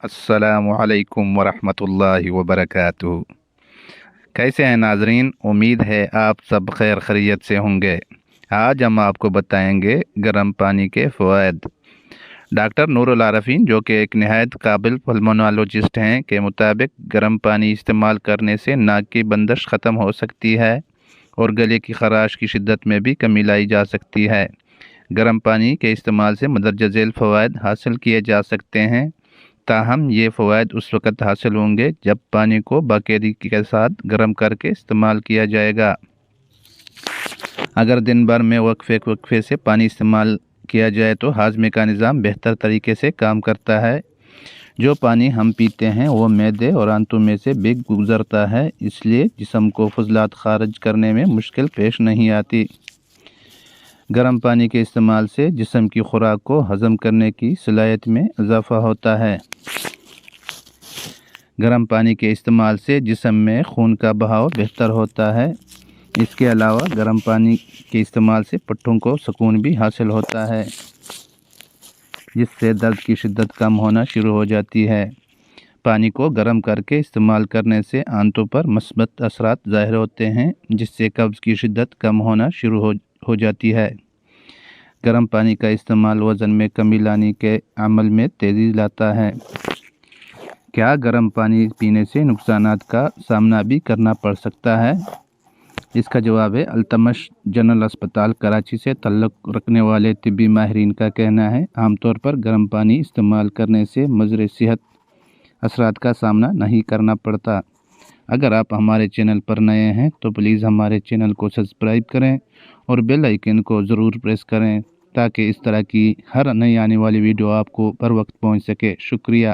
السلام علیکم ورحمۃ اللہ وبرکاتہ۔ کیسے ہیں ناظرین؟ امید ہے آپ سب خیر خیریت سے ہوں گے۔ آج ہم آپ کو بتائیں گے گرم پانی کے فوائد۔ ڈاکٹر نور العارفین جو کہ ایک نہایت قابل پلمونالوجسٹ ہیں کے مطابق گرم پانی استعمال کرنے سے ناک کی بندش ختم ہو سکتی ہے اور گلے کی خراش کی شدت میں بھی کمی لائی جا سکتی ہے۔ گرم پانی کے استعمال سے مندرجہ ذیل فوائد حاصل کیے جا سکتے ہیں، تاہم یہ فوائد اس وقت حاصل ہوں گے جب پانی کو باقاعدگی کے ساتھ گرم کر کے استعمال کیا جائے گا۔ اگر دن بھر میں وقفے سے پانی استعمال کیا جائے تو ہاضمے کا نظام بہتر طریقے سے کام کرتا ہے۔ جو پانی ہم پیتے ہیں وہ معدے اور آنتوں میں سے بھی گزرتا ہے، اس لیے جسم کو فضلات خارج کرنے میں مشکل پیش نہیں آتی۔ گرم پانی کے استعمال سے جسم کی خوراک کو ہضم کرنے کی صلاحیت میں اضافہ ہوتا ہے۔ گرم پانی کے استعمال سے جسم میں خون کا بہاؤ بہتر ہوتا ہے۔ اس کے علاوہ گرم پانی کے استعمال سے پٹھوں کو سکون بھی حاصل ہوتا ہے، جس سے درد کی شدت کم ہونا شروع ہو جاتی ہے۔ پانی کو گرم کر کے استعمال کرنے سے آنتوں پر مثبت اثرات ظاہر ہوتے ہیں، جس سے قبض کی شدت کم ہونا شروع ہو جاتی ہے۔ گرم پانی کا استعمال وزن میں کمی لانے کے عمل میں تیزی لاتا ہے۔ کیا گرم پانی پینے سے نقصانات کا سامنا بھی کرنا پڑ سکتا ہے؟ اس کا جواب ہے التمش جنرل اسپتال کراچی سے تعلق رکھنے والے طبی ماہرین کا کہنا ہے، عام طور پر گرم پانی استعمال کرنے سے مضر صحت اثرات کا سامنا نہیں کرنا پڑتا۔ اگر آپ ہمارے چینل پر نئے ہیں تو پلیز ہمارے چینل کو سبسکرائب کریں اور بیل آئیکن کو ضرور پریس کریں تاکہ اس طرح کی ہر نئی آنے والی ویڈیو آپ کو بر وقت پہنچ سکے۔ شکریہ۔